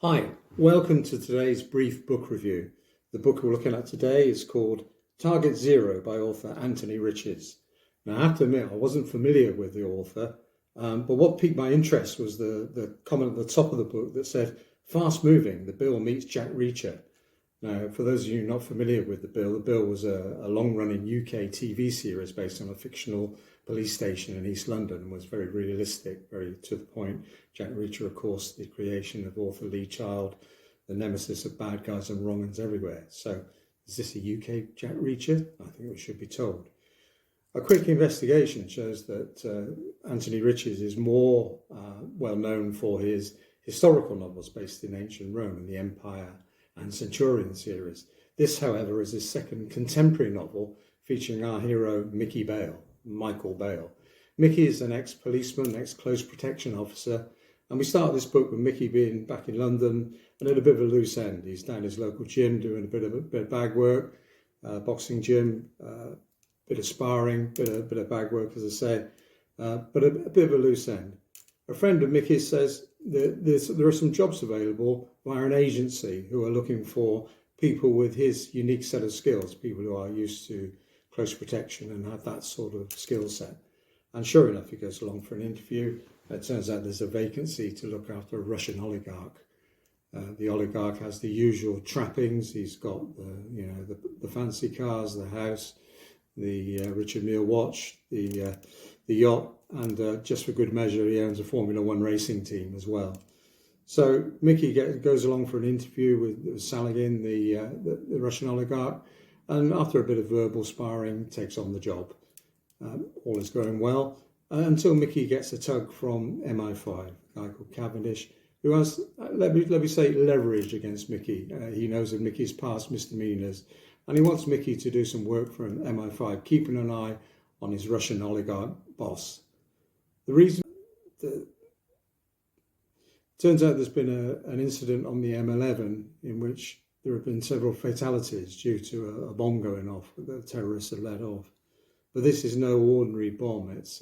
Hi, welcome to today's brief book review. The book we're looking at today is called Target Zero by author Anthony Richards. Now, I have to admit, I wasn't familiar with the author, but what piqued my interest was the comment at the top of the book that said, "Fast moving, the Bill meets Jack Reacher." Now, for those of you not familiar with the Bill was a long-running UK TV series based on a fictional police station in East London and was very realistic, very to the point. Jack Reacher, of course, the creation of author Lee Child, the nemesis of bad guys and wrong uns everywhere. So, is this a UK Jack Reacher? I think we should be told. A quick investigation shows that Anthony Richards is more well known for his historical novels based in ancient Rome and the Empire and Centurion series. This, however, is his second contemporary novel featuring our hero Michael Bale. Mickey is an ex-policeman, ex-close protection officer, and we start this book with Mickey being back in London and at a bit of a loose end. He's down his local gym doing a bit of bag work, boxing gym, bit of sparring, bit of bag work, as I say, but a bit of a loose end. A friend of Mickey's says that there are some jobs available via an agency who are looking for people with his unique set of skills, people who are used to close protection and have that sort of skill set. And sure enough, he goes along for an interview. It turns out there's a vacancy to look after a Russian oligarch. The oligarch has the usual trappings. He's got the fancy cars, the house, the Richard Mille watch, the yacht, and just for good measure, he owns a Formula One racing team as well. So Mickey goes along for an interview with Saligin, the Russian oligarch, and after a bit of verbal sparring, takes on the job. All is going well until Mickey gets a tug from MI5, a guy called Cavendish, who has, let me say, leverage against Mickey. He knows of Mickey's past misdemeanors, and he wants Mickey to do some work for MI5, keeping an eye on his Russian oligarch boss. The reason turns out there's been an incident on the M11 in which there have been several fatalities due to a bomb going off that the terrorists had let off. But this is no ordinary bomb. It's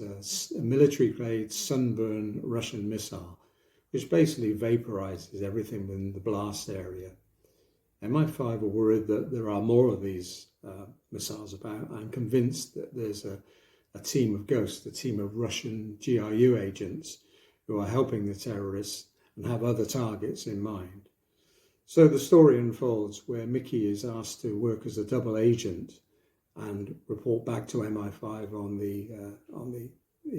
a military-grade sunburn Russian missile, which basically vaporizes everything within the blast area. MI5 are worried that there are more of these missiles about and convinced that there's a team of ghosts, a team of Russian GRU agents who are helping the terrorists and have other targets in mind. So the story unfolds where Mickey is asked to work as a double agent and report back to MI5 on the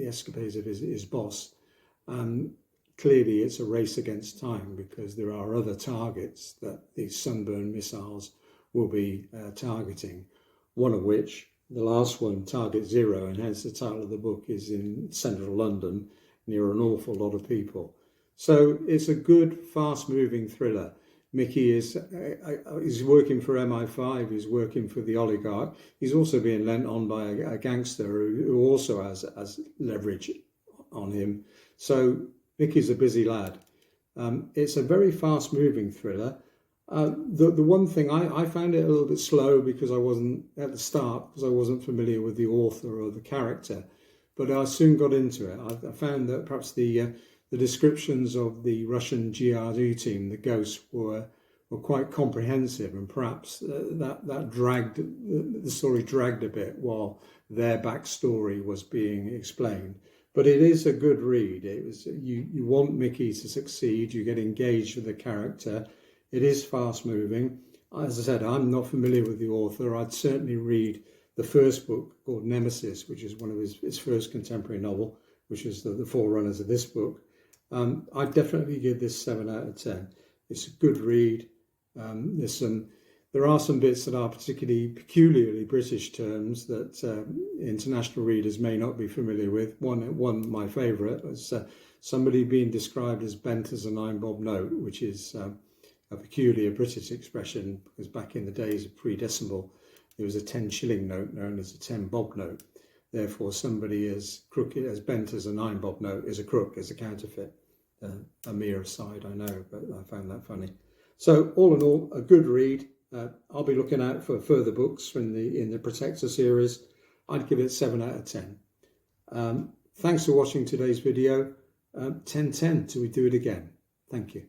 escapades of his boss. And clearly it's a race against time because there are other targets that these sunburn missiles will be targeting, one of which, the last one, Target Zero, and hence the title of the book, is in central London near an awful lot of people. So it's a good, fast-moving thriller. Mickey is working for MI5, he's working for the oligarch. He's also being lent on by a gangster who also has leverage on him. So Mickey's a busy lad. It's a very fast-moving thriller. The one thing, I found it a little bit slow because I wasn't, at the start, because I wasn't familiar with the author or the character. But I soon got into it. I found that perhaps the descriptions of the Russian GRU team, the Ghosts, were quite comprehensive, and perhaps that dragged, the story dragged a bit while their backstory was being explained. But it is a good read. It was you want Mickey to succeed. You get engaged with the character. It is fast moving. As I said, I'm not familiar with the author. I'd certainly read the first book called Nemesis, which is one of his first contemporary novel, which is the forerunners of this book. I'd definitely give this 7 out of 10. It's a good read. There are some bits that are peculiarly British terms that international readers may not be familiar with. One my favourite was somebody being described as bent as a 9-bob note, which is a peculiar British expression because back in the days of pre-decimal, there was a 10-shilling note known as a 10-bob note. Therefore, somebody as crooked, as bent as a 9-bob note is a crook, is a counterfeit. A mere aside, I know, but I found that funny. So, all in all, a good read. I'll be looking out for further books in the Protector series. I'd give it 7 out of 10. Thanks for watching today's video. 10/10 till we do it again. Thank you.